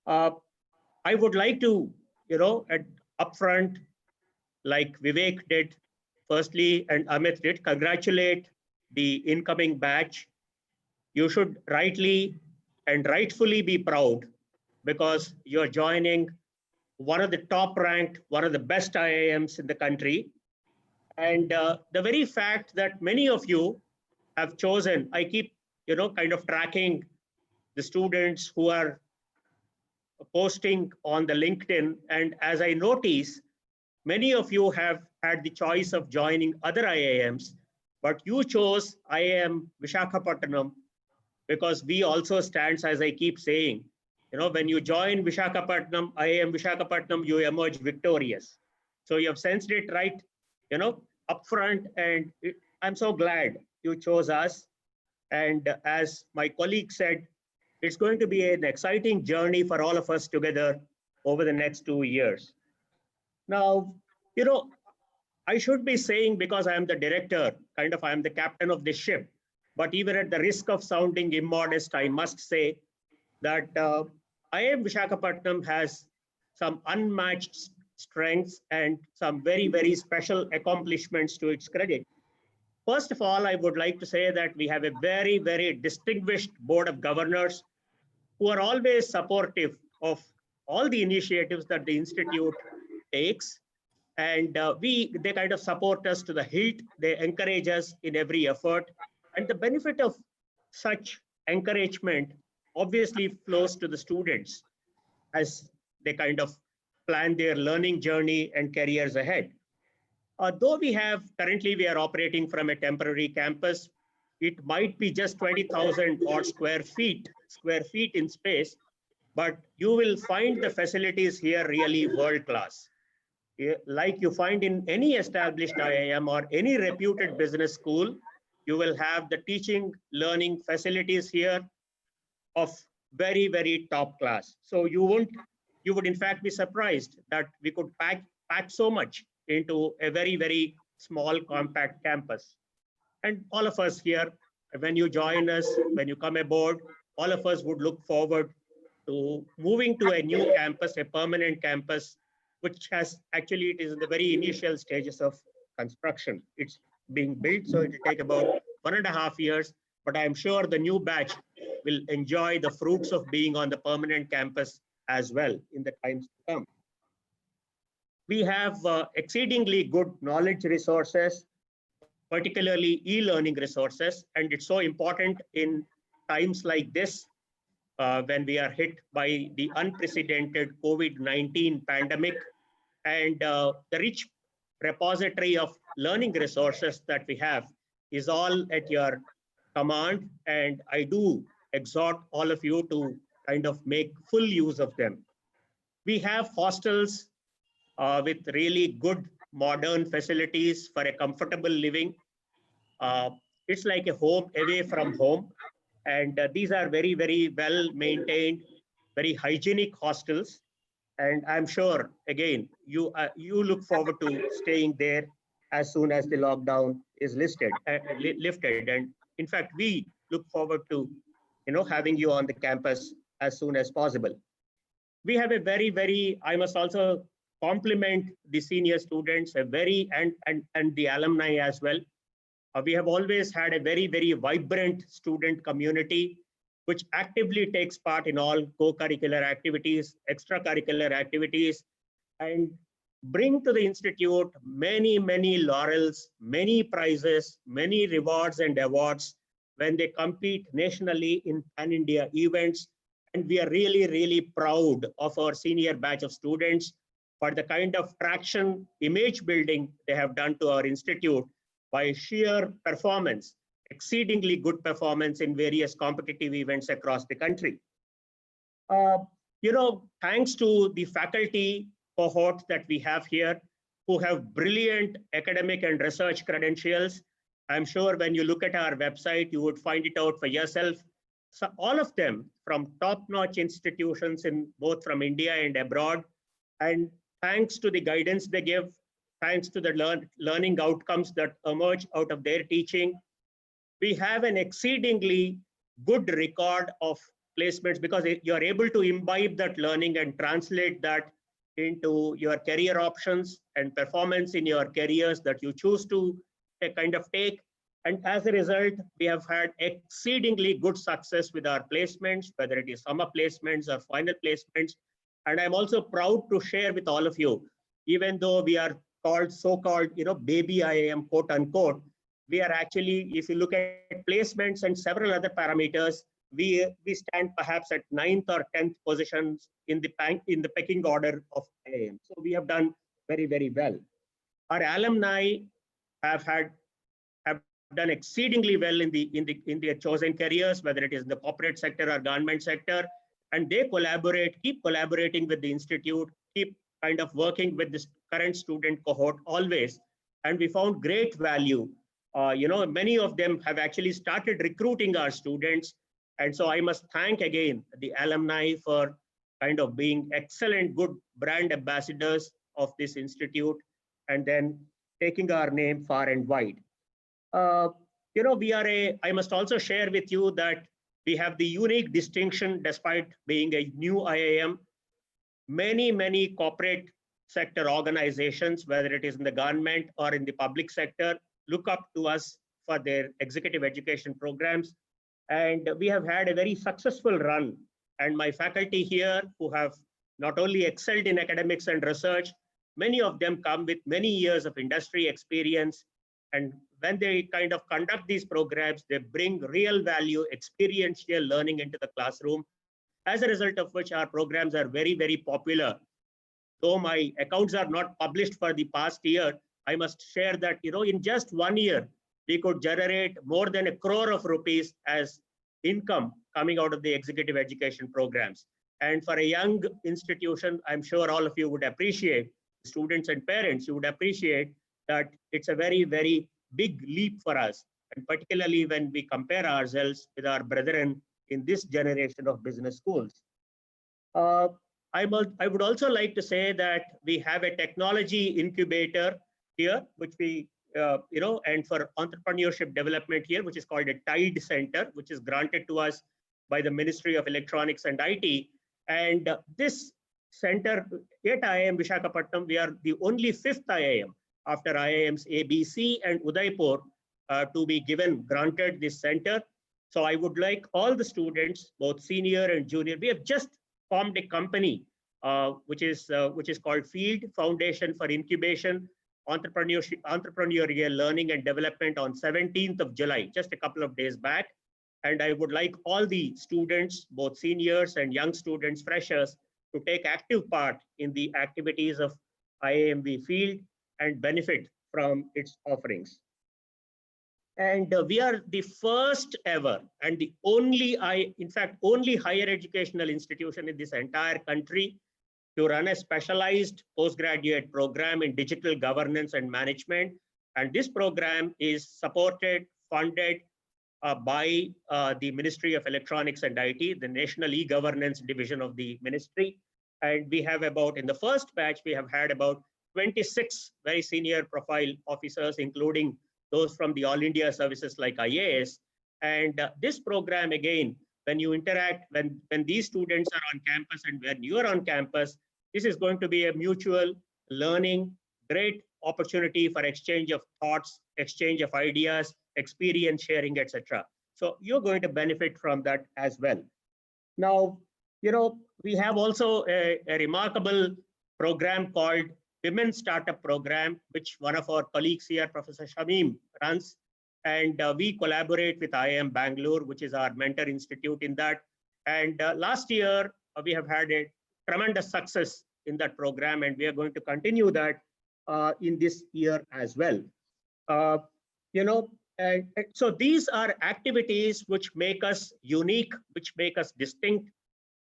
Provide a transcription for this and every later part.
Uh, I would like to, at upfront, like Vivek did, firstly, and Amit did, congratulate the incoming batch. You should rightly and rightfully be proud because you're joining one of the top ranked, one of the best IIMs in the country. And the very fact that many of you have chosen, I keep, kind of tracking the students who are posting on the LinkedIn. And as I notice, many of you have had the choice of joining other IIMs, but you chose IIM Vishakhapatnam because we also stands, as I keep saying, when you join Vishakhapatnam, IIM Vishakhapatnam, you emerge victorious. So you have sensed it right, upfront, and I'm so glad you chose us. And as my colleague said, it's going to be an exciting journey for all of us together over the next 2 years. Now, I should be saying, because I am the director, kind of I am the captain of this ship, but even at the risk of sounding immodest, I must say that IIM Vishakhapatnam has some unmatched strengths and some very, very special accomplishments to its credit. First of all, I would like to say that we have a very, very distinguished board of governors who are always supportive of all the initiatives that the institute takes. And they kind of support us to the hilt. They encourage us in every effort. And the benefit of such encouragement obviously flows to the students as they kind of plan their learning journey and careers ahead. Though currently we are operating from a temporary campus, it might be just 20,000 odd square feet in space, but you will find the facilities here really world class. Like you find in any established IIM or any reputed business school, you will have the teaching, learning facilities here of very, very top class. So you would in fact be surprised that we could pack so much into a very, very small compact campus. And all of us here, when you join us, when you come aboard, all of us would look forward to moving to a new campus, a permanent campus, which it is in the very initial stages of construction. It's being built, so it will take about 1.5 years, but I'm sure the new batch will enjoy the fruits of being on the permanent campus as well in the times to come. We have exceedingly good knowledge resources, particularly e-learning resources, and it's so important in times like this when we are hit by the unprecedented COVID-19 pandemic, and the rich repository of learning resources that we have is all at your command, and I do exhort all of you to kind of make full use of them. We have hostels with really good modern facilities for a comfortable living. It's like a home away from home. And these are very, very well maintained, very hygienic hostels. And I'm sure, again, you look forward to staying there as soon as the lockdown is lifted. And in fact, we look forward to, having you on the campus as soon as possible. We have a very, very, I must also compliment the senior students, and the alumni as well. We have always had a very, very vibrant student community, which actively takes part in all co-curricular activities, extracurricular activities, and bring to the Institute many, many laurels, many prizes, many rewards and awards when they compete nationally in pan-India events. And we are really, really proud of our senior batch of students for the kind of traction, image building they have done to our institute by sheer performance, exceedingly good performance in various competitive events across the country. Thanks to the faculty cohort that we have here, who have brilliant academic and research credentials. I'm sure when you look at our website, you would find it out for yourself. So all of them from top-notch institutions in both from India and abroad. And thanks to the guidance they give, thanks to the learning outcomes that emerge out of their teaching, we have an exceedingly good record of placements, because you're able to imbibe that learning and translate that into your career options and performance in your careers that you choose to kind of take. And as a result, we have had exceedingly good success with our placements, whether it is summer placements or final placements. And I'm also proud to share with all of you, even though we are called so-called, baby IIM, quote unquote, we are actually, if you look at placements and several other parameters, we stand perhaps at 9th or 10th positions in the pecking order of IIM. So we have done very, very well. Our alumni have done exceedingly well in their chosen careers, whether it is in the corporate sector or government sector, and they keep collaborating with the institute, keep kind of working with this current student cohort always. And we found great value. Many of them have actually started recruiting our students. And so I must thank again the alumni for kind of being excellent, good brand ambassadors of this institute, and then taking our name far and wide. I must also share with you that we have the unique distinction, despite being a new IIM, many corporate sector organizations, whether it is in the government or in the public sector, look up to us for their executive education programs. And we have had a very successful run. And my faculty here, who have not only excelled in academics and research, many of them come with many years of industry experience. And when they kind of conduct these programs, they bring real value, experiential learning into the classroom, as a result of which our programs are very, very popular. Though my accounts are not published for the past year, I must share that, in just 1 year, we could generate more than 1 crore of rupees as income coming out of the executive education programs. And for a young institution, I'm sure all of you would appreciate, students and parents, you would appreciate that it's a very, very big leap for us. And particularly when we compare ourselves with our brethren in this generation of business schools. I would also like to say that we have a technology incubator here, which we, and for entrepreneurship development here, which is called a TIDE Center, which is granted to us by the Ministry of Electronics and IT. And this center at IIM Visakhapatnam, we are the only 5th IIM after IIMs ABC and Udaipur to be granted this center. So I would like all the students, both senior and junior, we have just formed a company, which is called Field Foundation for Incubation, Entrepreneurial Learning and Development on 17th of July, just a couple of days back. And I would like all the students, both seniors and young students, freshers, to take active part in the activities of IIMV Field and benefit from its offerings. And we are the first ever and the only higher educational institution in this entire country to run a specialized postgraduate program in digital governance and management. And this program is supported, funded by the Ministry of Electronics and IT, the National E-Governance Division of the Ministry. And we have in the first batch, we have had about 26 very senior profile officers, including those from the All India services like IAS. And this program, again, when you interact, when these students are on campus and when you are on campus, this is going to be a mutual learning, great opportunity for exchange of thoughts, exchange of ideas, experience sharing, etc. So you're going to benefit from that as well. Now, we have also a remarkable program called Women Startup Program, which one of our colleagues here, Professor Shamim, runs. And we collaborate with IIM Bangalore, which is our mentor institute in that. And last year, we have had a tremendous success in that program, and we are going to continue that in this year as well. So these are activities which make us unique, which make us distinct.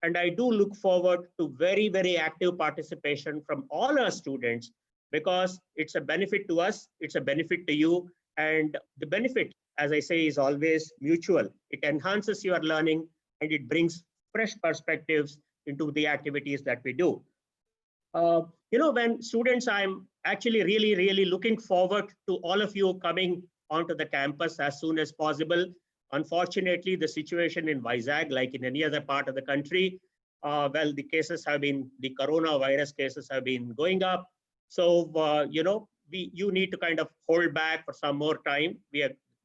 And I do look forward to very, very active participation from all our students, because it's a benefit to us, it's a benefit to you. And the benefit, as I say, is always mutual. It enhances your learning and it brings fresh perspectives into the activities that we do. When students, I'm actually really looking forward to all of you coming onto the campus as soon as possible. Unfortunately, the situation in Vizag, like in any other part of the country, well, the coronavirus cases have been going up. So, you need to kind of hold back for some more time.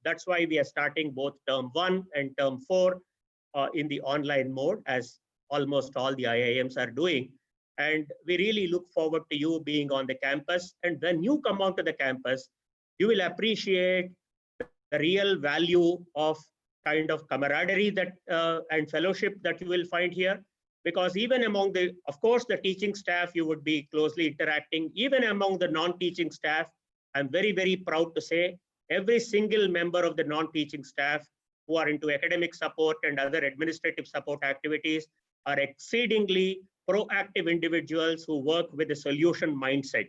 That's why we are starting both term 1 and term 4 in the online mode, as almost all the IIMs are doing. And we really look forward to you being on the campus. And when you come onto the campus, you will appreciate the real value of kind of camaraderie that and fellowship that you will find here. Because even among of course, the teaching staff, you would be closely interacting. Even among the non-teaching staff, I'm very, very proud to say every single member of the non-teaching staff who are into academic support and other administrative support activities are exceedingly proactive individuals who work with a solution mindset.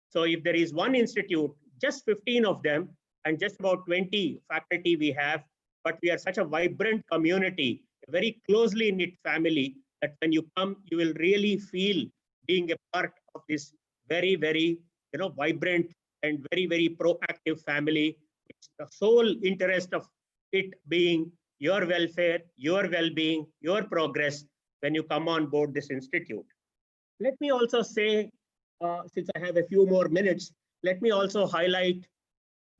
So if there is one institute, just 15 of them, and just about 20 faculty we have, but we are such a vibrant community, a very closely knit family, that when you come, you will really feel being a part of this very, very, vibrant and very, very proactive family. It's the sole interest of it being your welfare, your well-being, your progress when you come on board this institute. Let me also say, since I have a few more minutes, let me also highlight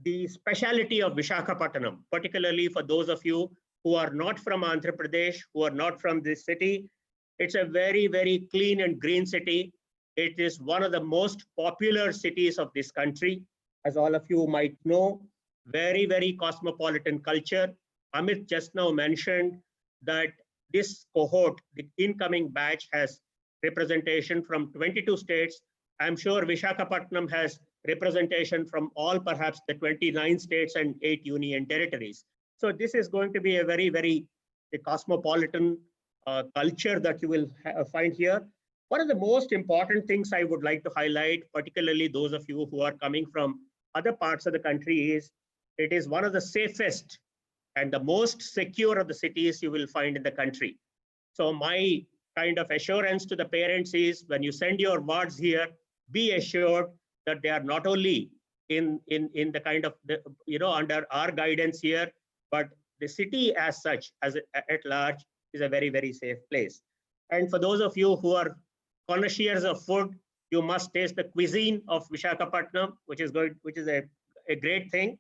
the speciality of Visakhapatnam, particularly for those of you who are not from Andhra Pradesh, who are not from this city. It's a very, very clean and green city. It is one of the most popular cities of this country, as all of you might know. Very, very cosmopolitan culture. Amit just now mentioned that this cohort, the incoming batch, has representation from 22 states. I'm sure Visakhapatnam has representation from all, perhaps the 29 states and 8 union territories. So this is going to be a very, very cosmopolitan culture that you will find here. One of the most important things I would like to highlight, particularly those of you who are coming from other parts of the country, is it is one of the safest and the most secure of the cities you will find in the country. So my kind of assurance to the parents is, when you send your wards here, be assured that they are not only in the kind of, under our guidance here, but the city as such, at large, is a very, very safe place. And for those of you who are connoisseurs of food, you must taste the cuisine of Visakhapatnam, which is a great thing.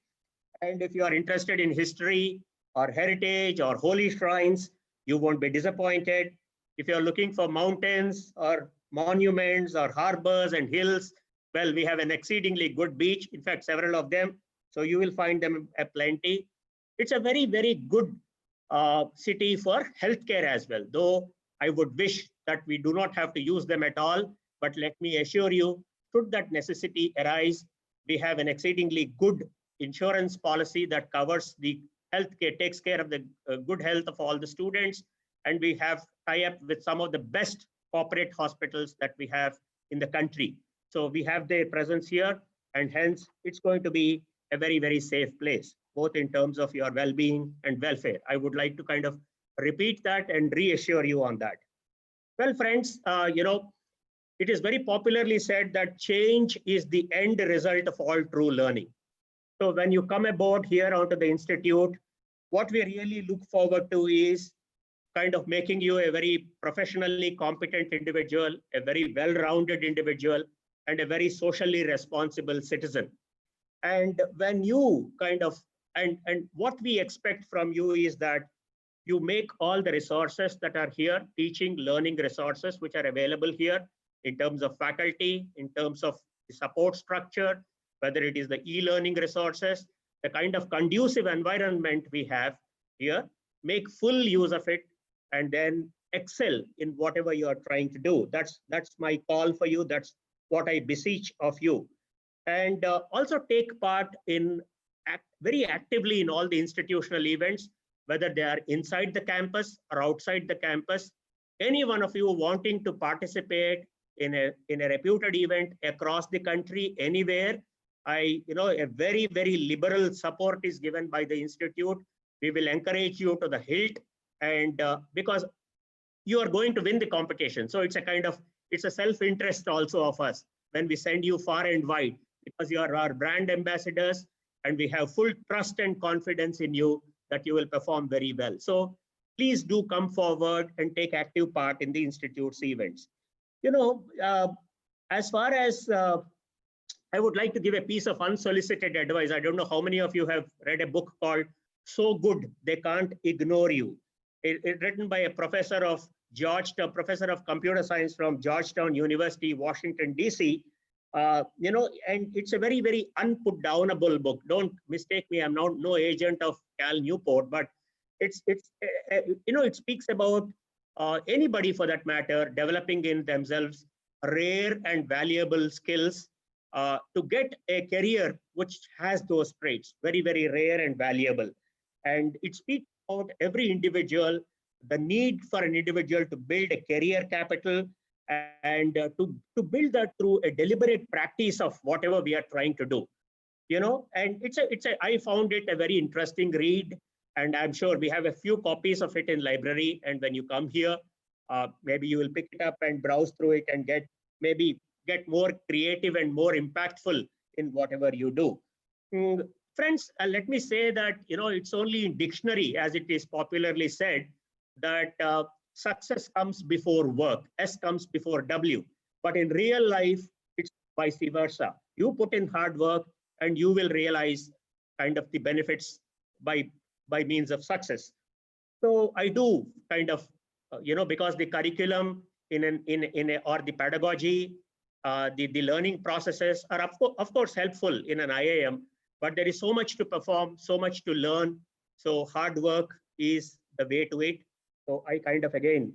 And if you are interested in history or heritage or holy shrines, you won't be disappointed. If you're looking for mountains or monuments or harbors and hills, well, we have an exceedingly good beach, in fact, several of them. So you will find them plenty. It's a very, very good city for healthcare as well, though I would wish that we do not have to use them at all. But let me assure you, should that necessity arise, we have an exceedingly good insurance policy that covers the healthcare, takes care of the good health of all the students. And we have tie-up with some of the best corporate hospitals that we have in the country. So we have their presence here, and hence it's going to be a very, very safe place, both in terms of your well-being and welfare. I would like to kind of repeat that and reassure you on that. Well, friends, it is very popularly said that change is the end result of all true learning. So when you come aboard here onto the institute, what we really look forward to is kind of making you a very professionally competent individual, a very well-rounded individual, and a very socially responsible citizen. And when you kind of, and what we expect from you is that you make all the resources that are here, teaching, learning resources, which are available here in terms of faculty, in terms of the support structure, whether it is the e-learning resources, the kind of conducive environment we have here, make full use of it, and then excel in whatever you are trying to do. That's my call for you. That's what I beseech of you. And also take part in very actively in all the institutional events, whether they are inside the campus or outside the campus. Any one of you wanting to participate in a reputed event across the country, anywhere, a very, very liberal support is given by the institute. We will encourage you to the hilt, and because you are going to win the competition. So it's a self-interest also of us when we send you far and wide, because you are our brand ambassadors, and we have full trust and confidence in you that you will perform very well. So please do come forward and take active part in the Institute's events. As far as I would like to give a piece of unsolicited advice. I don't know how many of you have read a book called So Good They Can't Ignore You. Written by a professor of Georgetown, professor of computer science from Georgetown University, Washington, D.C. And it's a very, very unputdownable book. Don't mistake me. I'm not no agent of Cal Newport, but it speaks about anybody for that matter developing in themselves rare and valuable skills to get a career which has those traits, very, very rare and valuable. And it speaks about every individual, the need for an individual to build a career capital and to build that through a deliberate practice of whatever we are trying to do. And I found it a very interesting read, and I'm sure we have a few copies of it in library. And when you come here, maybe you will pick it up and browse through it and get more creative and more impactful in whatever you do. Friends, let me say that, it's only in dictionary, as it is popularly said, that success comes before work, S comes before W. But in real life, it's vice versa. You put in hard work and you will realize kind of the benefits by means of success. So I do kind of, because the curriculum or the pedagogy, the learning processes are of course helpful in an IIM, but there is so much to perform, so much to learn. So hard work is the way to it. So I kind of again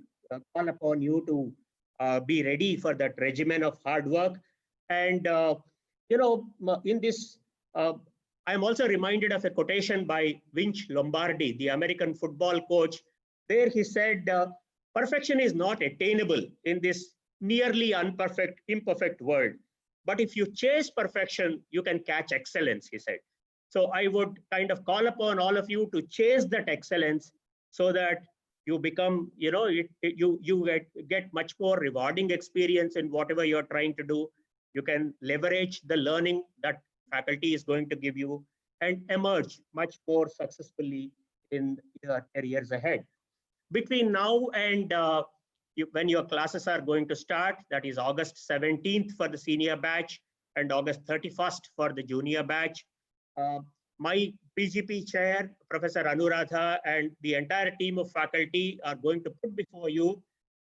call upon you to be ready for that regimen of hard work. And in this, I'm also reminded of a quotation by Vince Lombardi, the American football coach. There he said, perfection is not attainable in this nearly imperfect world. But if you chase perfection, you can catch excellence, he said. So I would kind of call upon all of you to chase that excellence so that you become, you get much more rewarding experience in whatever you're trying to do. You can leverage the learning that faculty is going to give you and emerge much more successfully in your careers ahead. Between now and when your classes are going to start, that is August 17th for the senior batch and August 31st for the junior batch, my PGP chair, Professor Anuradha, and the entire team of faculty are going to put before you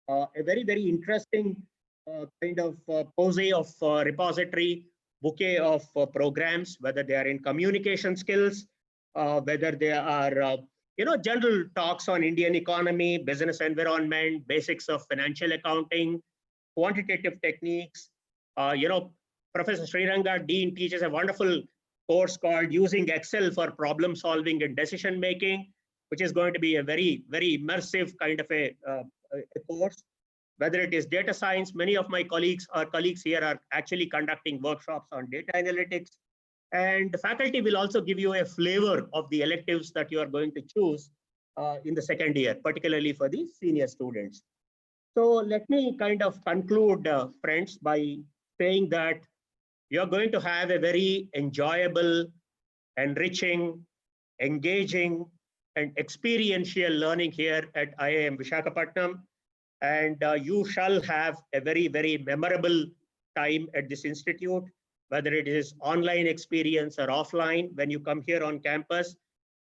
a very, very interesting kind of posé of repository, bouquet of programs, whether they are in communication skills, whether they are general talks on Indian economy, business environment, basics of financial accounting, quantitative techniques. Professor Sriranga, Dean, teaches a wonderful course called Using Excel for Problem Solving and Decision Making, which is going to be a very, very immersive kind of a course. Whether it is data science, many of my colleagues here are actually conducting workshops on data analytics. And the faculty will also give you a flavor of the electives that you are going to choose in the second year, particularly for the senior students. So let me kind of conclude, friends, by saying that you're going to have a very enjoyable, enriching, engaging, and experiential learning here at IIM Visakhapatnam. And you shall have a very, very memorable time at this institute, whether it is online experience or offline when you come here on campus.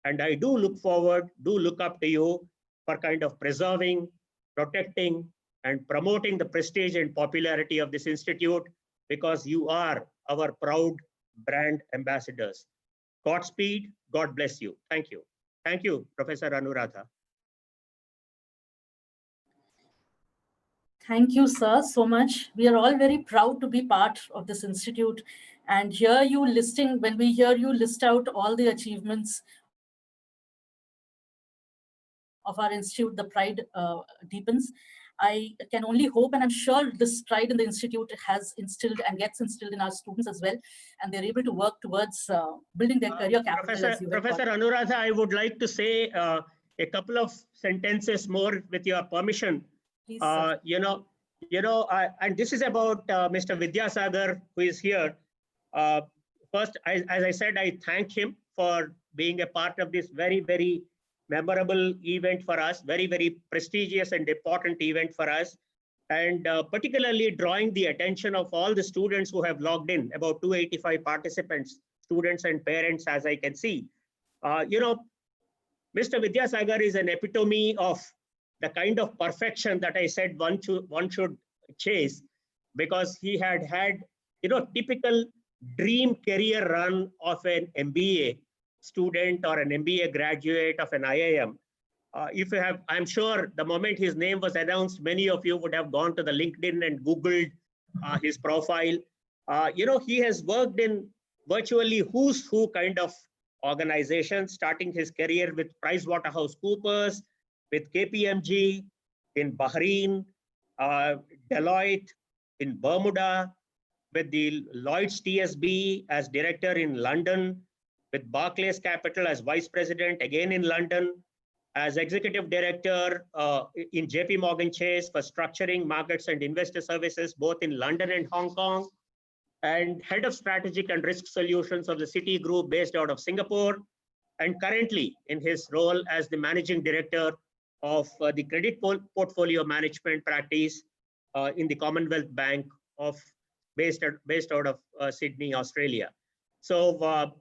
And I do look up to you for kind of preserving, protecting, and promoting the prestige and popularity of this institute, because you are our proud brand ambassadors. Godspeed, God bless you. Thank you. Thank you, Professor Anuradha. Thank you, sir, so much. We are all very proud to be part of this institute. And when we hear you list out all the achievements of our institute, the pride deepens. I can only hope, and I'm sure this pride in the institute has instilled and gets instilled in our students as well, and they're able to work towards building their career capital. Professor Anuradha, I would like to say a couple of sentences more with your permission. Please, and this is about Mr. Vidyasagar, who is here. First, as I said, I thank him for being a part of this very, very memorable event for us, very, very prestigious and important event for us. And particularly drawing the attention of all the students who have logged in, about 285 participants, students and parents, as I can see. Mr. Vidyasagar is an epitome of the kind of perfection that I said one should chase, because he had typical dream career run of an MBA student or an MBA graduate of an IIM. If you have, I'm sure the moment his name was announced, many of you would have gone to the LinkedIn and Googled his profile. He has worked in virtually who's who kind of organizations, starting his career with PricewaterhouseCoopers, with KPMG, in Bahrain, Deloitte, in Bermuda, with the Lloyd's TSB as director in London, with Barclays Capital as vice president, again in London, as executive director in JP Morgan Chase for structuring markets and investor services, both in London and Hong Kong, and head of strategic and risk solutions of the Citi Group based out of Singapore, and currently in his role as the managing director of the credit portfolio management practice in the Commonwealth Bank of based out of Sydney, Australia. So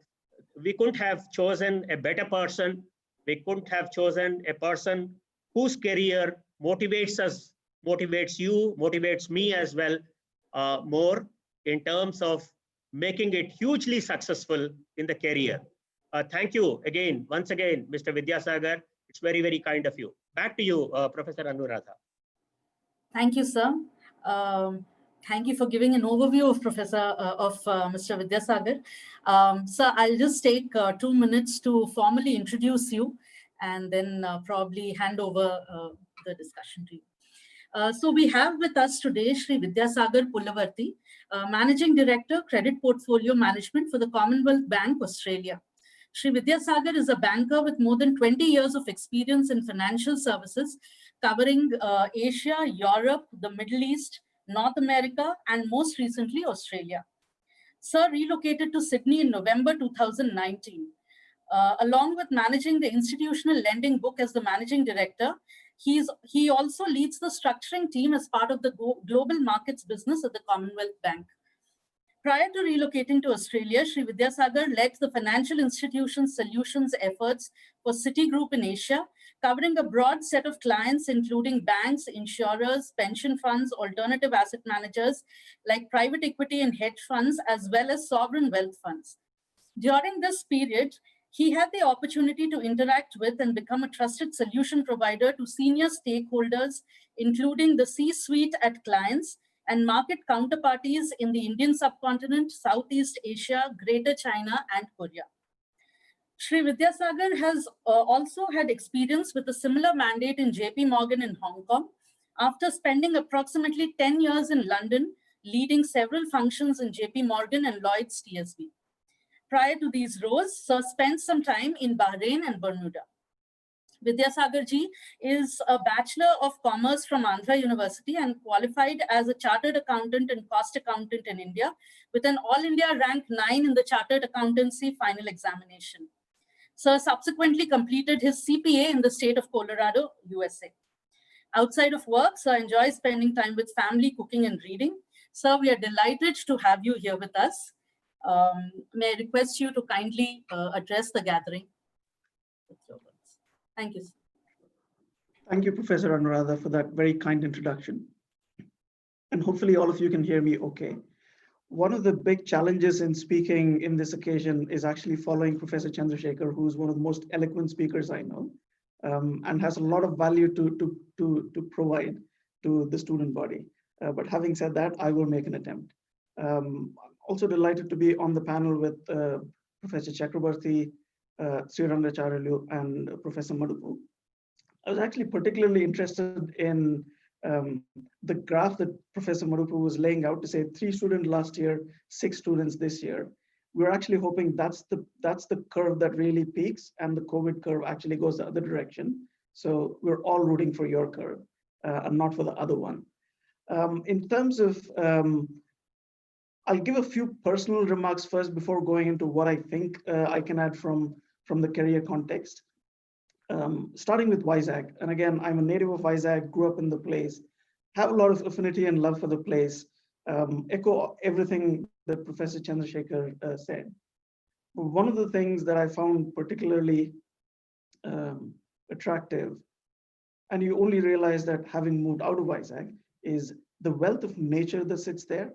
we couldn't have chosen a better person. We couldn't have chosen a person whose career motivates us, motivates you, motivates me as well, more in terms of making it hugely successful in the career. Thank you again, once again, Mr. Vidyasagar. It's very, very kind of you. Back to you, Professor Anuradha. Thank you, sir. Thank you for giving an overview of Mr. Vidyasagar. Sir, I'll just take 2 minutes to formally introduce you and then probably hand over the discussion to you. So we have with us today Shri Vidyasagar Pullavarthi, Managing Director, Credit Portfolio Management for the Commonwealth Bank, Australia. Shri Vidyasagar is a banker with more than 20 years of experience in financial services, covering Asia, Europe, the Middle East, North America, and most recently, Australia. Sir relocated to Sydney in November 2019. Along with managing the institutional lending book as the managing director, he also leads the structuring team as part of the global markets business at the Commonwealth Bank. Prior to relocating to Australia, Shri Vidyasagar led the financial institution solutions efforts for Citi Group in Asia, covering a broad set of clients, including banks, insurers, pension funds, alternative asset managers, like private equity and hedge funds, as well as sovereign wealth funds. During this period, he had the opportunity to interact with and become a trusted solution provider to senior stakeholders, including the C-suite at clients and market counterparties in the Indian subcontinent, Southeast Asia, Greater China, and Korea. Shri Vidyasagar has also had experience with a similar mandate in JP Morgan in Hong Kong, after spending approximately 10 years in London, leading several functions in JP Morgan and Lloyd's TSB. Prior to these roles, Sir spent some time in Bahrain and Bermuda. Vidyasagar ji is a Bachelor of Commerce from Andhra University and qualified as a Chartered Accountant and Cost Accountant in India with an All India rank 9 in the Chartered Accountancy final examination. Sir subsequently completed his CPA in the state of Colorado, USA. Outside of work, Sir enjoys spending time with family, cooking, and reading. Sir, we are delighted to have you here with us. May I request you to kindly address the gathering with your words. Thank you, sir. Thank you, Professor Anuradha, for that very kind introduction. And hopefully all of you can hear me okay. One of the big challenges in speaking in this occasion is actually following Professor Chandrasekhar, who's one of the most eloquent speakers I know, and has a lot of value to provide to the student body. But having said that, I will make an attempt. Also delighted to be on the panel with Professor Chakrabarti, Srirangacharyalu, and Professor Madupu. I was actually particularly interested in the graph that Professor Madupu was laying out to say 3 students last year, 6 students this year. We're actually hoping that's the curve that really peaks, and the COVID curve actually goes the other direction. So we're all rooting for your curve and not for the other one. In terms of, I'll give a few personal remarks first before going into what I think I can add from the career context. starting with Vizag. And again, I'm a native of Vizag, grew up in the place, have a lot of affinity and love for the place, echo everything that Professor Chandrasekhar said. But one of the things that I found particularly attractive, and you only realize that having moved out of Vizag, is the wealth of nature that sits there.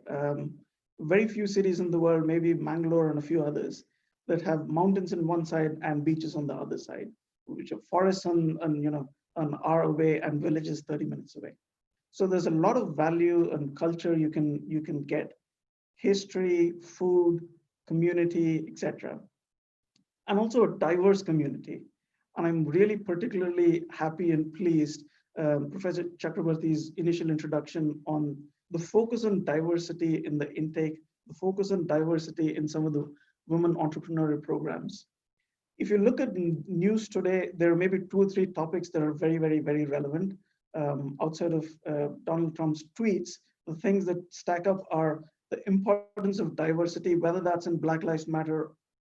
Very few cities in the world, maybe Mangalore and a few others, that have mountains on one side and beaches on the other side, which are forests on an hour away and villages 30 minutes away. So there's a lot of value and culture you can get, history, food, community, etc. And also a diverse community. And I'm really particularly happy and pleased Professor Chakrabarty's initial introduction on the focus on diversity in the intake, the focus on diversity in some of the women entrepreneurial programs. If you look at news today, there are maybe 2 or 3 topics that are very, very, very relevant. Outside of Donald Trump's tweets, the things that stack up are the importance of diversity, whether that's in Black Lives Matter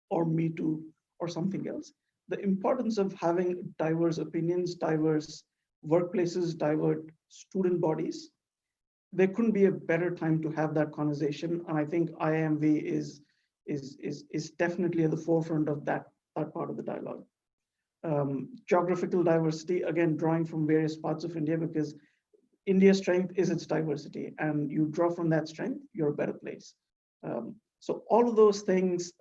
or Me Too or something else. The importance of having diverse opinions, diverse workplaces, diverse student bodies. There couldn't be a better time to have that conversation. And I think IIMV is definitely at the forefront of that part of the dialogue. Geographical diversity, again, drawing from various parts of India, because India's strength is its diversity, and you draw from that strength, you're a better place. So all of those things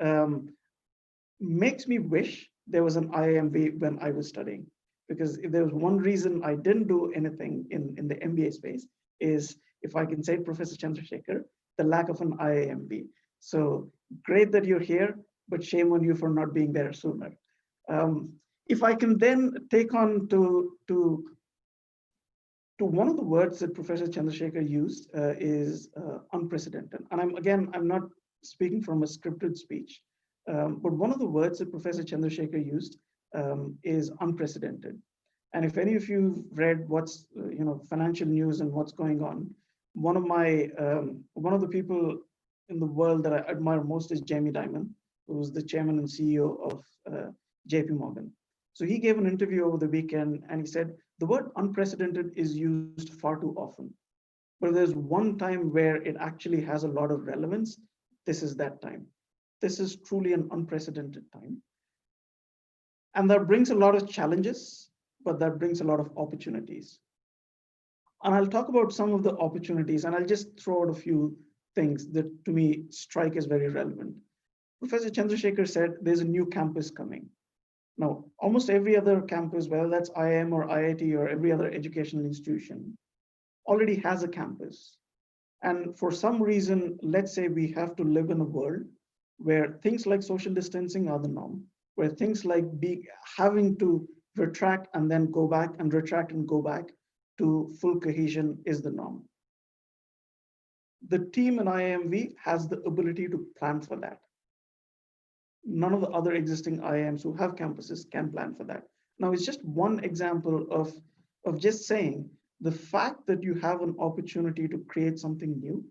makes me wish there was an IIMV when I was studying, because if there was one reason I didn't do anything in the MBA space, is, if I can say it, Professor Chandrasekhar, the lack of an IIMV. So great that you're here, but shame on you for not being there sooner. If I can then take on to one of the words that Professor Chandrasekhar used is unprecedented. And I'm not speaking from a scripted speech, but one of the words that Professor Chandrasekhar used is unprecedented. And if any of you read what's financial news and what's going on, one of the people in the world that I admire most is Jamie Dimon, who's the chairman and CEO of JP Morgan. So he gave an interview over the weekend and he said, the word unprecedented is used far too often. But if there's one time where it actually has a lot of relevance, this is that time. This is truly an unprecedented time. And that brings a lot of challenges, but that brings a lot of opportunities. And I'll talk about some of the opportunities, and I'll just throw out a few things that to me strike as very relevant. Professor Chandrasekhar said there's a new campus coming. Now, almost every other campus, whether that's IIM or IIT or every other educational institution, already has a campus. And for some reason, let's say we have to live in a world where things like social distancing are the norm, where things like having to retract and then go back and retract and go back to full cohesion is the norm. The team in IIMV has the ability to plan for that. None of the other existing IIMs who have campuses can plan for that. Now, it's just one example of just saying the fact that you have an opportunity to create something new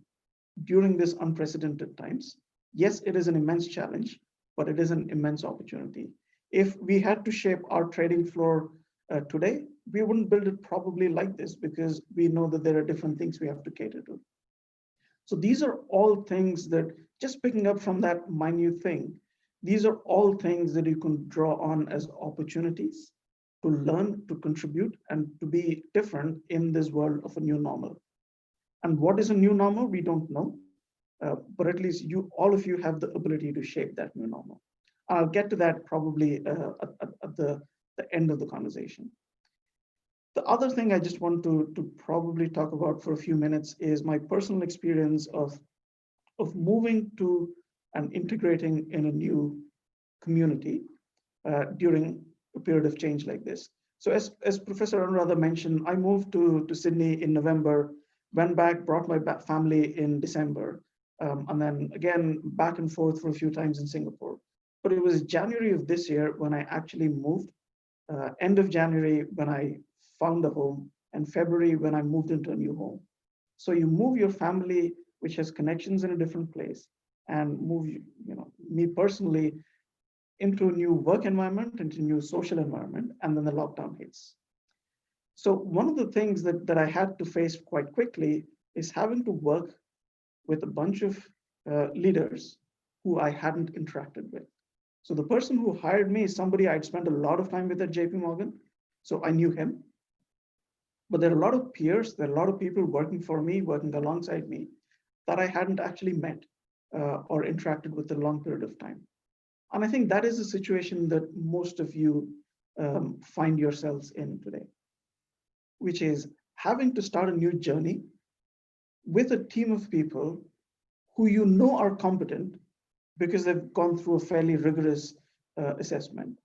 during this unprecedented times. Yes, it is an immense challenge, but it is an immense opportunity. If we had to shape our trading floor today, we wouldn't build it probably like this, because we know that there are different things we have to cater to. So these are all things that, just picking up from that minute thing, these are all things that you can draw on as opportunities to learn, to contribute, and to be different in this world of a new normal. And what is a new normal? We don't know, but at least all of you have the ability to shape that new normal. I'll get to that probably at the end of the conversation. The other thing I just want to probably talk about for a few minutes is my personal experience of moving to and integrating in a new community during a period of change like this. So as Professor Anuradha mentioned, I moved to Sydney in November, went back, brought my family in December, and then again, back and forth for a few times in Singapore. But it was January of this year when I actually moved, end of January when I found a home, and February when I moved into a new home. So you move your family, which has connections in a different place, and move, me personally, into a new work environment, into a new social environment, and then the lockdown hits. So one of the things that I had to face quite quickly is having to work with a bunch of leaders who I hadn't interacted with. So the person who hired me is somebody I'd spent a lot of time with at JP Morgan, so I knew him. But there are a lot of peers, there are a lot of people working for me, working alongside me, that I hadn't actually met or interacted with a long period of time. And I think that is a situation that most of you find yourselves in today, which is having to start a new journey with a team of people who you know are competent because they've gone through a fairly rigorous assessment,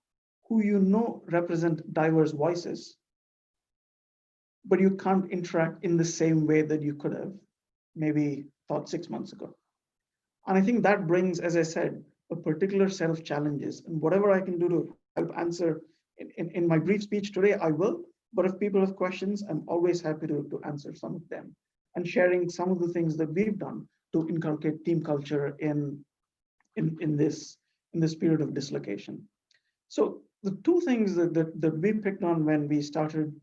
who you know represent diverse voices, but you can't interact in the same way that you could have maybe thought 6 months ago. And I think that brings, as I said, a particular set of challenges. And whatever I can do to help answer in my brief speech today, I will. But if people have questions, I'm always happy to answer some of them and sharing some of the things that we've done to inculcate team culture in this period of dislocation. So the two things that we picked on when we started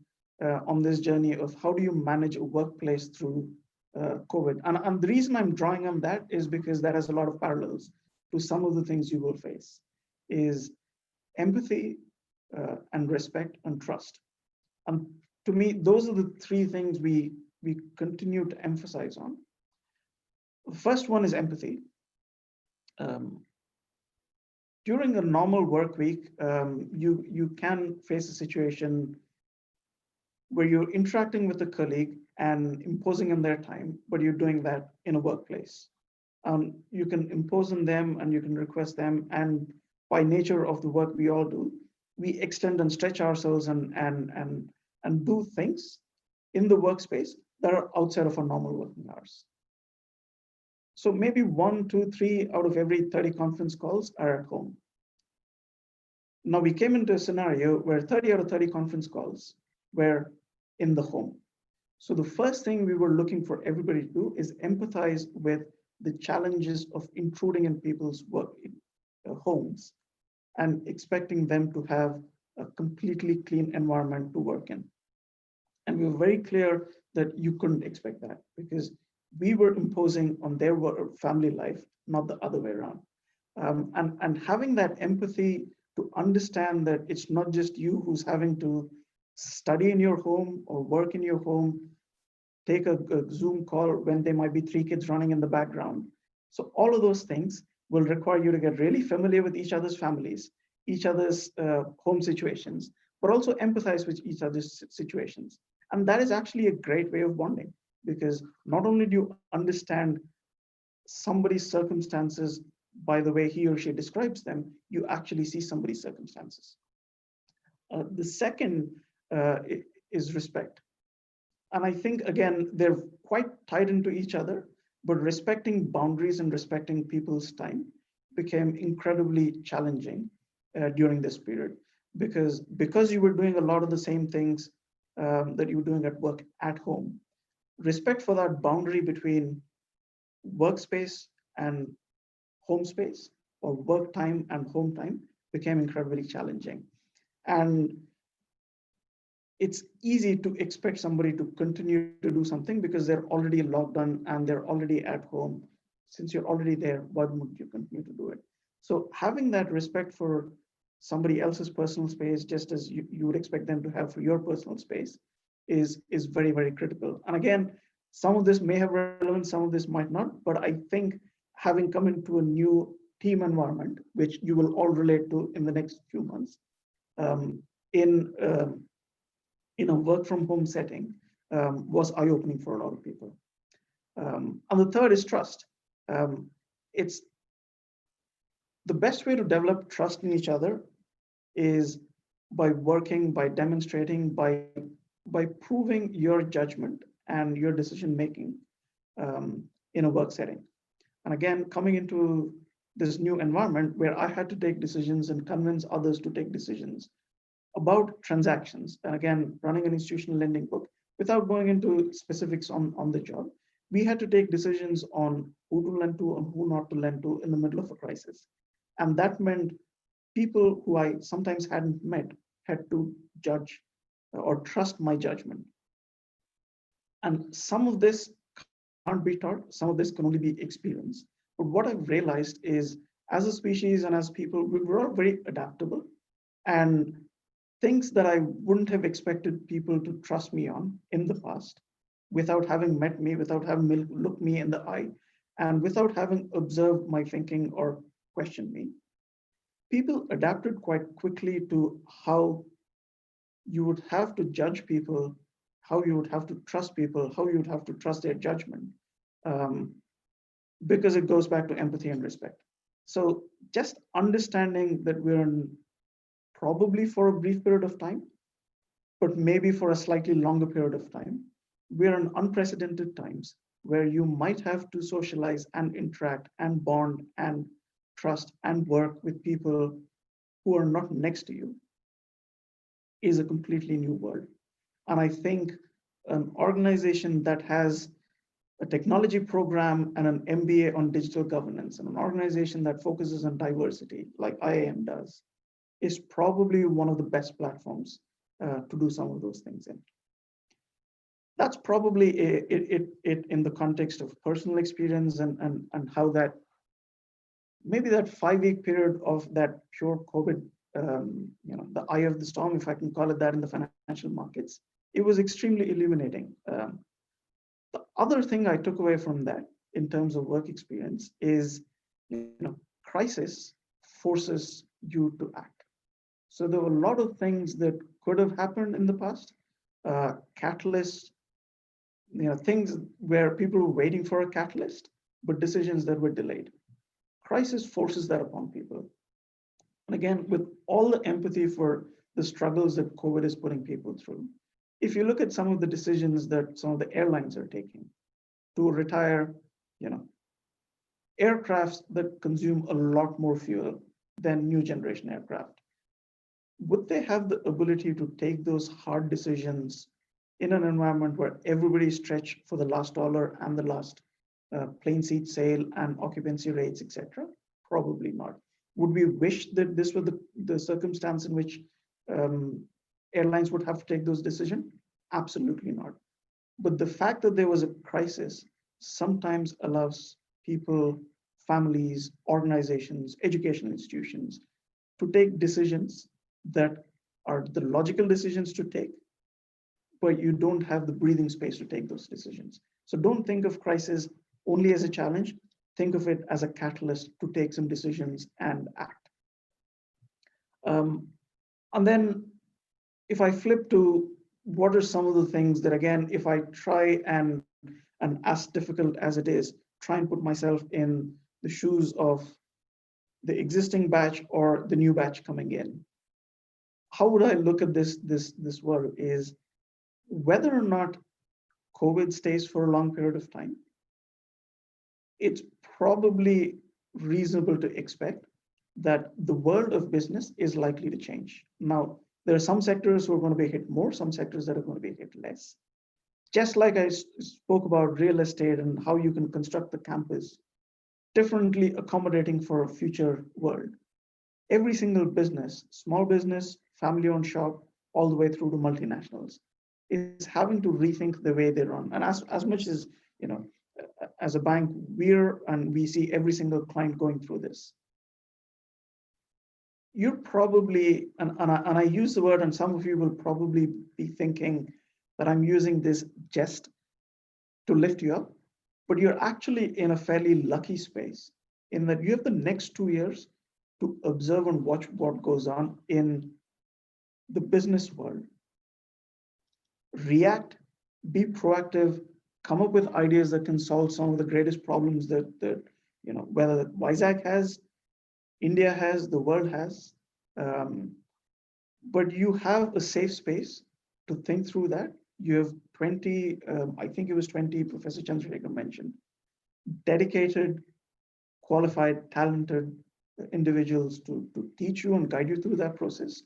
on this journey of how do you manage a workplace through COVID. And the reason I'm drawing on that is because that has a lot of parallels to some of the things you will face, is empathy and respect and trust. And to me, those are the three things we continue to emphasize on. The first one is empathy. During a normal work week, you can face a situation where you're interacting with a colleague and imposing on their time, but you're doing that in a workplace. You can impose on them and you can request them. And by nature of the work we all do, we extend and stretch ourselves and do things in the workspace that are outside of our normal working hours. So maybe 1, 2, 3 out of every 30 conference calls are at home. Now we came into a scenario where 30 out of 30 conference calls were in the home. So the first thing we were looking for everybody to do is empathize with the challenges of intruding in people's work homes and expecting them to have a completely clean environment to work in. And we were very clear that you couldn't expect that because we were imposing on their family life, not the other way around. And having that empathy to understand that it's not just you who's having to study in your home or work in your home, take a Zoom call when there might be 3 kids running in the background. So all of those things will require you to get really familiar with each other's families, each other's home situations, but also empathize with each other's situations. And that is actually a great way of bonding because not only do you understand somebody's circumstances by the way he or she describes them, you actually see somebody's circumstances. The second is respect. And I think, again, they're quite tied into each other, but respecting boundaries and respecting people's time became incredibly challenging during this period because you were doing a lot of the same things that you were doing at work at home. Respect for that boundary between workspace and home space or work time and home time became incredibly challenging. And it's easy to expect somebody to continue to do something because they're already logged on and they're already at home. Since you're already there, why would you continue to do it? So having that respect for somebody else's personal space, just as you would expect them to have for your personal space, is very, very critical. And again, some of this may have relevance, some of this might not, but I think having come into a new team environment, which you will all relate to in the next few months, in a work from home setting was eye-opening for a lot of people. And the third is trust. It's the best way to develop trust in each other is by working, by demonstrating, by proving your judgment and your decision-making in a work setting. And again, coming into this new environment where I had to take decisions and convince others to take decisions about transactions, and again, running an institutional lending book, without going into specifics on the job, we had to take decisions on who to lend to and who not to lend to in the middle of a crisis. And that meant people who I sometimes hadn't met had to judge or trust my judgment. And some of this can't be taught, some of this can only be experienced. But what I've realized is, as a species and as people, we're all very adaptable. And things that I wouldn't have expected people to trust me on in the past, without having met me, without having looked me in the eye, and without having observed my thinking or questioned me, people adapted quite quickly to how you would have to judge people, how you would have to trust people, how you would have to trust their judgment, because it goes back to empathy and respect. So just understanding that we're in probably for a brief period of time, but maybe for a slightly longer period of time, we're in unprecedented times where you might have to socialize and interact and bond and trust and work with people who are not next to you, is a completely new world. And I think an organization that has a technology program and an MBA on digital governance, and an organization that focuses on diversity, like IAM does, is probably one of the best platforms to do some of those things in. That's probably it in the context of personal experience and how that, maybe that 5-week period of that pure COVID, the eye of the storm, if I can call it that, in the financial markets, it was extremely illuminating. The other thing I took away from that in terms of work experience is, crisis forces you to act. So there were a lot of things that could have happened in the past, catalysts, things where people were waiting for a catalyst, but decisions that were delayed. Crisis forces that upon people. And again, with all the empathy for the struggles that COVID is putting people through, if you look at some of the decisions that some of the airlines are taking to retire, aircrafts that consume a lot more fuel than new generation aircraft, would they have the ability to take those hard decisions in an environment where everybody is stretched for the last dollar and the last plane seat sale and occupancy rates, etc.? Probably not. Would we wish that this were the circumstance in which airlines would have to take those decisions? Absolutely not. But the fact that there was a crisis sometimes allows people, families, organizations, educational institutions to take decisions that are the logical decisions to take, but you don't have the breathing space to take those decisions. So don't think of crisis only as a challenge. Think of it as a catalyst to take some decisions and act. And then if I flip to what are some of the things that, again, if I try and as difficult as it is, try and put myself in the shoes of the existing batch or the new batch coming in, how would I look at this world is whether or not COVID stays for a long period of time, it's probably reasonable to expect that the world of business is likely to change. Now, there are some sectors who are going to be hit more, some sectors that are going to be hit less. Just like I spoke about real estate and how you can construct the campus differently, accommodating for a future world. Every single business, small business, family-owned shop, all the way through to multinationals, is having to rethink the way they run. And as much as, as a bank, we see every single client going through this. You're probably, and I use the word, and some of you will probably be thinking that I'm using this jest to lift you up, but you're actually in a fairly lucky space in that you have the next 2 years to observe and watch what goes on in the business world. React, be proactive, come up with ideas that can solve some of the greatest problems that whether WISAC has, India has, the world has. But you have a safe space to think through that. You have 20, I think it was 20, Professor Chandrasekhar mentioned, dedicated, qualified, talented individuals to teach you and guide you through that process.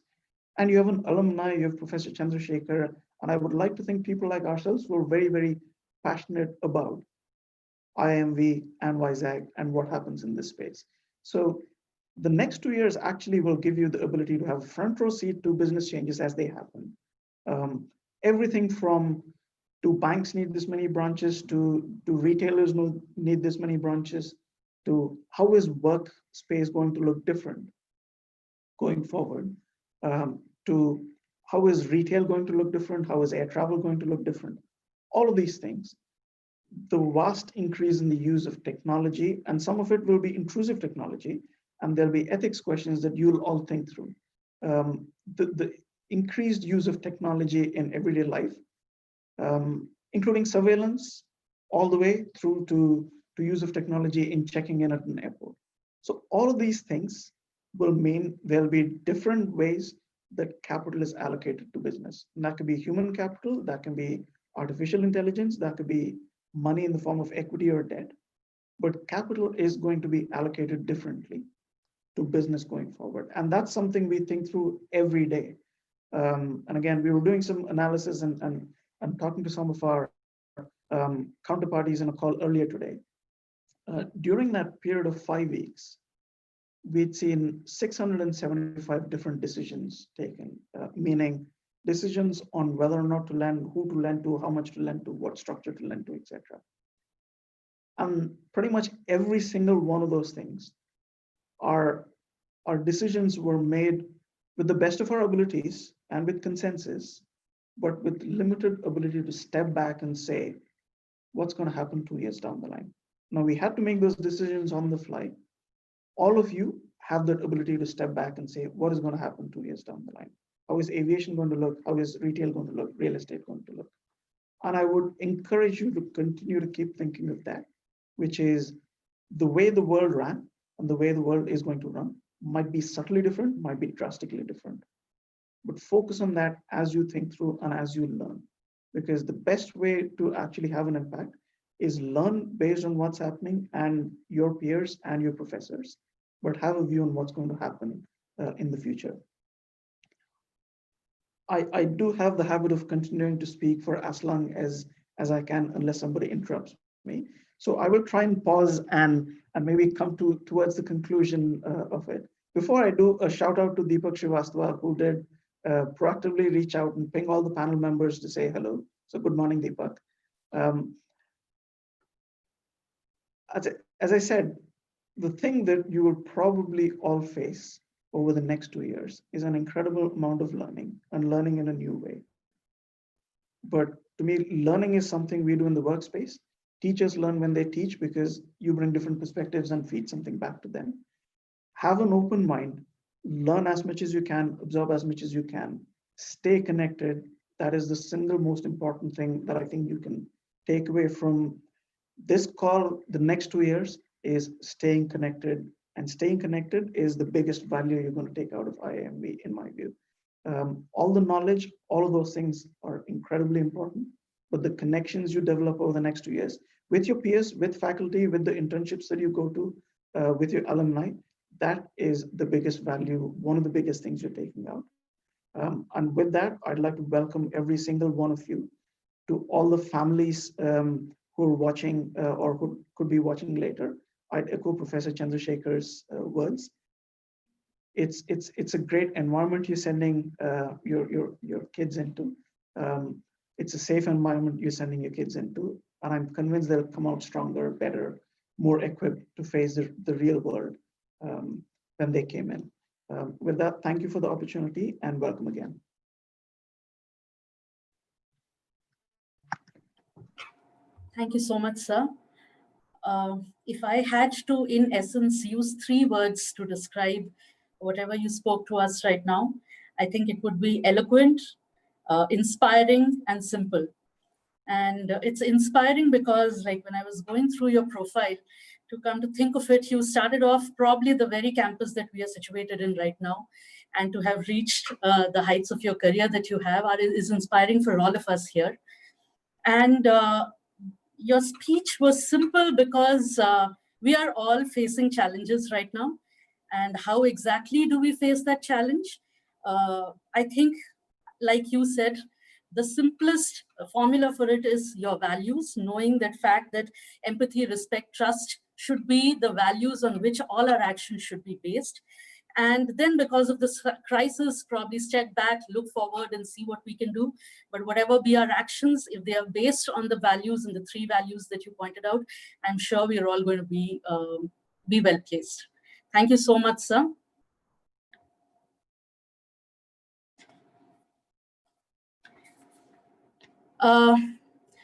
And you have an alumni, you have Professor Chandrasekhar, and I would like to think people like ourselves who are very, very passionate about IMV and WISAC and what happens in this space. So The next 2 years actually will give you the ability to have a front row seat to business changes as they happen. Everything from do banks need this many branches, to do retailers need this many branches, to how is workspace going to look different going forward, to how is retail going to look different, how is air travel going to look different. All of these things, the vast increase in the use of technology, and some of it will be intrusive technology, and there'll be ethics questions that you'll all think through. The increased use of technology in everyday life, including surveillance, all the way through to use of technology in checking in at an airport. So all of these things will mean there'll be different ways that capital is allocated to business. And that could be human capital, that can be artificial intelligence, that could be money in the form of equity or debt. But capital is going to be allocated differently to business going forward. And that's something we think through every day. And again, we were doing some analysis and talking to some of our counterparties in a call earlier today. During that period of 5 weeks, we'd seen 675 different decisions taken, meaning decisions on whether or not to lend, who to lend to, how much to lend to, what structure to lend to, etc. And pretty much every single one of those things, our decisions were made with the best of our abilities and with consensus, but with limited ability to step back and say, what's going to happen 2 years down the line? Now, we had to make those decisions on the fly. All of you have that ability to step back and say, what is going to happen 2 years down the line? How is aviation going to look? How is retail going to look? Real estate going to look? And I would encourage you to continue to keep thinking of that, which is the way the world ran and the way the world is going to run might be subtly different, might be drastically different. But focus on that as you think through and as you learn, because the best way to actually have an impact is learn based on what's happening and your peers and your professors, but have a view on what's going to happen in the future. I do have the habit of continuing to speak for as long as I can, unless somebody interrupts me. So I will try and pause and maybe come towards the conclusion of it. Before I do, a shout out to Deepak Srivastava, who did proactively reach out and ping all the panel members to say hello. So good morning, Deepak. As I said, the thing that you will probably all face over the next 2 years is an incredible amount of learning and learning in a new way. But to me, learning is something we do in the workspace. Teachers learn when they teach because you bring different perspectives and feed something back to them. Have an open mind, learn as much as you can, absorb as much as you can, stay connected. That is the single most important thing that I think you can take away from this call the next 2 years is staying connected. And staying connected is the biggest value you're going to take out of IIMB, in my view. All the knowledge, all of those things are incredibly important, but the connections you develop over the next 2 years with your peers, with faculty, with the internships that you go to, with your alumni, that is the biggest value, one of the biggest things you're taking out. And with that, I'd like to welcome every single one of you to all the families who are watching or who could be watching later. I'd echo Professor Chandrasekhar's words. It's a great environment you're sending your kids into. It's a safe environment you're sending your kids into, and I'm convinced they'll come out stronger, better, more equipped to face the real world than they came in. With that, thank you for the opportunity and welcome again. Thank you so much, sir. If I had to, in essence, use 3 words to describe whatever you spoke to us right now, I think it would be eloquent, inspiring, and simple. And it's inspiring because, like, when I was going through your profile, to come to think of it, you started off probably the very campus that we are situated in right now, and to have reached the heights of your career that you have is inspiring for all of us here. And your speech was simple because we are all facing challenges right now. And how exactly do we face that challenge? I think, like you said, the simplest formula for it is your values, knowing that fact that empathy, respect, trust should be the values on which all our actions should be based. And then because of this crisis, probably step back, look forward and see what we can do. But whatever be our actions, if they are based on the values and the 3 values that you pointed out, I'm sure we are all going to be well placed. Thank you so much, sir.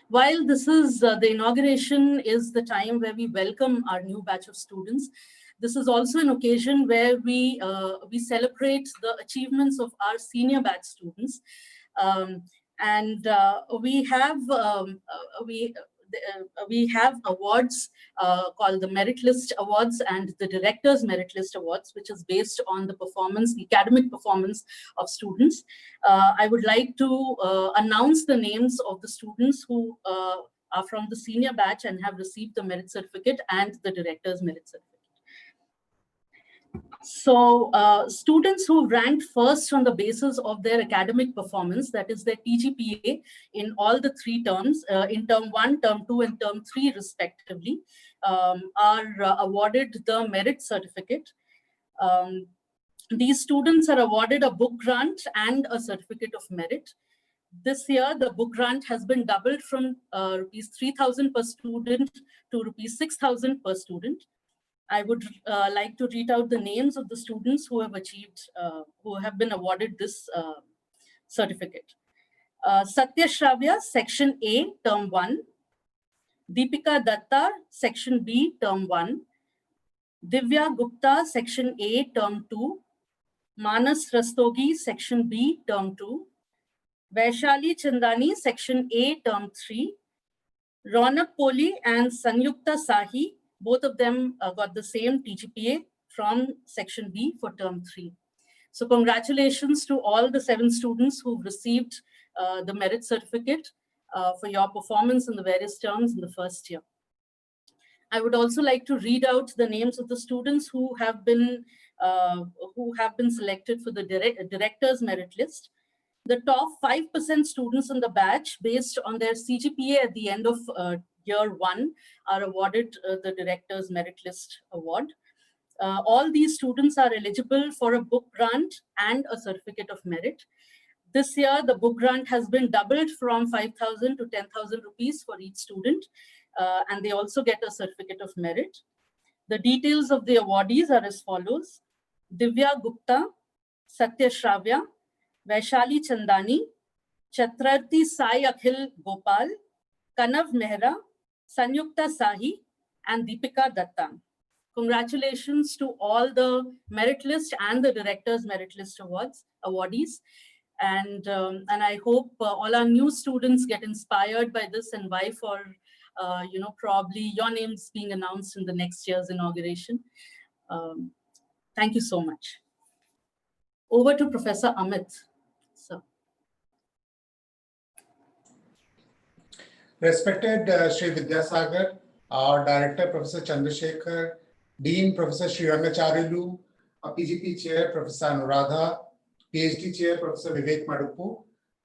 While this is the inauguration is the time where we welcome our new batch of students, this is also an occasion where we celebrate the achievements of our senior batch students. We have awards called the Merit List Awards and the Directors Merit List Awards, which is based on the performance, the academic performance of students. I would like to announce the names of the students who are from the senior batch and have received the merit certificate and the Directors Merit Certificate. So students who ranked first on the basis of their academic performance, that is their PGPA, in all the 3 terms, in term 1, term 2, and term 3 respectively, are awarded the merit certificate. These students are awarded a book grant and a certificate of merit. This year, the book grant has been doubled from rupees 3,000 per student to rupees 6,000 per student. I would like to read out the names of the students who have achieved, who have been awarded this certificate. Satya Shravya, Section A, Term 1. Deepika Datta, Section B, Term 1. Divya Gupta, Section A, Term 2. Manas Rastogi, Section B, Term 2. Vaishali Chandani, Section A, Term 3. Ronak Poli and Sanyukta Sahi, both of them got the same PGPA from Section B for Term 3. So congratulations to all the 7 students who've received the merit certificate for your performance in the various terms in the first year. I would also like to read out the names of the students who have been selected for the Director's Merit List. The top 5% students in the batch, based on their CGPA at the end of year 1, are awarded the Director's Merit List Award. All these students are eligible for a book grant and a certificate of merit. This year, the book grant has been doubled from 5,000 to 10,000 rupees for each student, and they also get a certificate of merit. The details of the awardees are as follows: Divya Gupta, Satya Shravya, Vaishali Chandani, Chatrarthi Sai Akhil Gopal, Kanav Mehra, Sanyukta Sahi, and Deepika Datta. Congratulations to all the merit list and the Director's Merit List awardees. And I hope all our new students get inspired by this and vie for, probably your names being announced in the next year's inauguration. Thank you so much. Over to Professor Amit. So. Respected Shri Vidyasagar, our Director, Professor Chandrasekhar, Dean, Professor Sri Rangacharyalu, our PGP Chair, Professor Anuradha, PhD Chair, Professor Vivek Maduppu,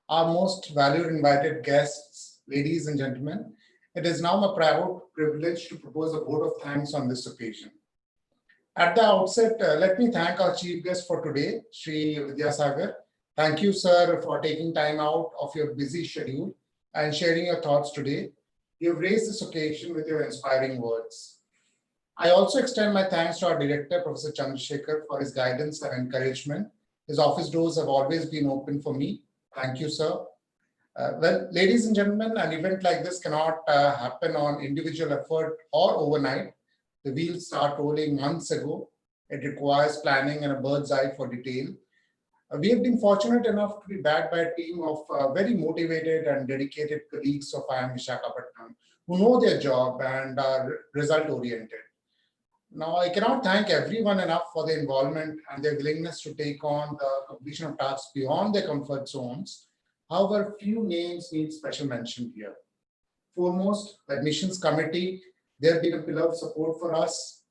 our most valued invited guests, ladies and gentlemen, it is now my proud privilege to propose a vote of thanks on this occasion. At the outset, let me thank our chief guest for today, Shri Vidyasagar. Thank you, sir, for taking time out of your busy schedule and sharing your thoughts today. You have raised this occasion with your inspiring words. I also extend my thanks to our director, Professor Chandrasekhar, for his guidance and encouragement. His office doors have always been open for me. Thank you, sir. Well, ladies and gentlemen, an event like this cannot happen on individual effort or overnight. The wheels start rolling months ago. It requires planning and a bird's eye for detail. We have been fortunate enough to be backed by a team of very motivated and dedicated colleagues of IIM Visakhapatnam who know their job and are result-oriented. Now, I cannot thank everyone enough for their involvement and their willingness to take on the completion of tasks beyond their comfort zones. However, few names need special mention here. Foremost, the admissions committee. They have been a pillar of support for us.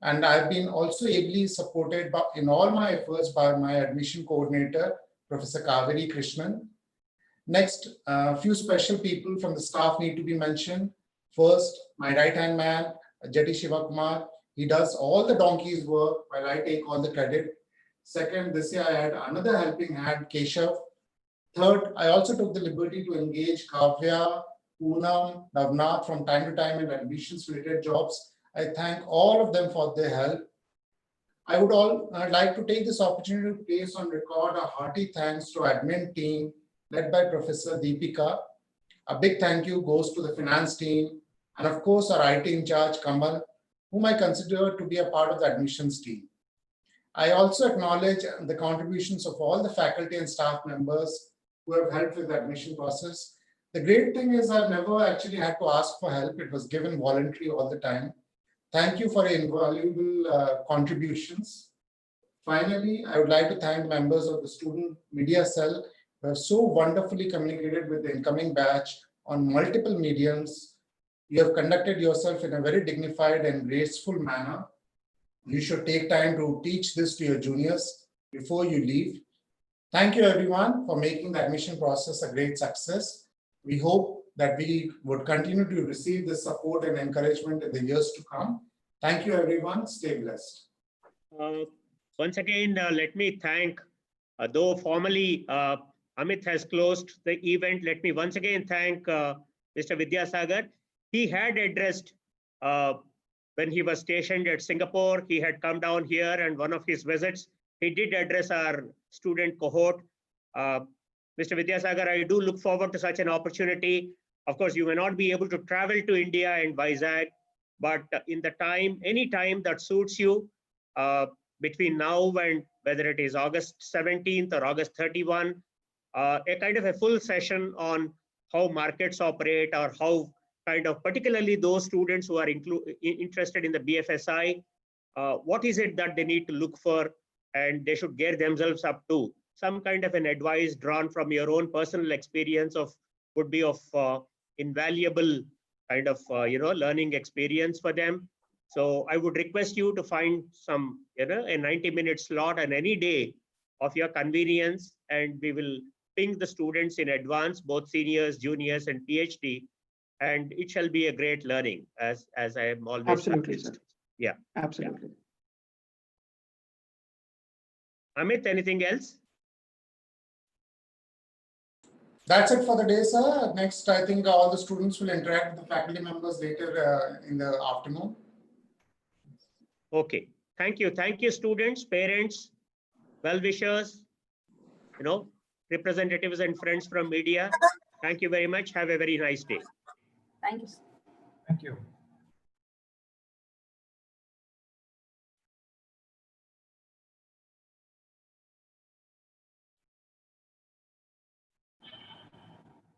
And I've been also ably supported in all my efforts by my admission coordinator, Professor Kaveri Krishnan. Next, a few special people from the staff need to be mentioned. First, my right-hand man, Jetty Shivakumar. He does all the donkey's work while I take all the credit. Second, this year I had another helping hand, Keshav. Third, I also took the liberty to engage Kavya, Poonam, Navnath from time to time in admissions related jobs. I thank all of them for their help. I'd like to take this opportunity to place on record a hearty thanks to admin team led by Professor Deepika. A big thank you goes to the finance team and of course our IT in charge, Kamal, whom I consider to be a part of the admissions team. I also acknowledge the contributions of all the faculty and staff members who have helped with the admission process. The great thing is I've never actually had to ask for help. It was given voluntary all the time. Thank you for your invaluable contributions. Finally, I would like to thank members of the student media cell who have so wonderfully communicated with the incoming batch on multiple mediums. You have conducted yourself in a very dignified and graceful manner. You should take time to teach this to your juniors before you leave. Thank you everyone for making the admission process a great success. We hope that we would continue to receive the support and encouragement in the years to come. Thank you everyone, stay blessed. Once again, let me thank, though formally Amit has closed the event, let me once again thank Mr. Vidyasagar. He had addressed when he was stationed at Singapore, he had come down here and one of his visits, he did address our student cohort. Mr. Vidyasagar, I do look forward to such an opportunity. Of course, you may not be able to travel to India and Vizag, but in the time, any time that suits you, between now and whether it is August 17th or August 31, a kind of a full session on how markets operate or how kind of particularly those students who are interested in the BFSI, what is it that they need to look for and they should gear themselves up to. Some kind of an advice drawn from your own personal experience would be of invaluable kind of learning experience for them. So I would request you to find some a 90-minute slot on any day of your convenience, and we will ping the students in advance, both seniors, juniors, and PhD, and it shall be a great learning as I am always. Absolutely, sir. Yeah, absolutely. Yeah. Amit, anything else? That's it for the day, sir. Next, I think all the students will interact with the faculty members later in the afternoon. Okay, thank you. Thank you, students, parents, well-wishers, representatives and friends from media. Thank you very much. Have a very nice day. Thank you. Thank you.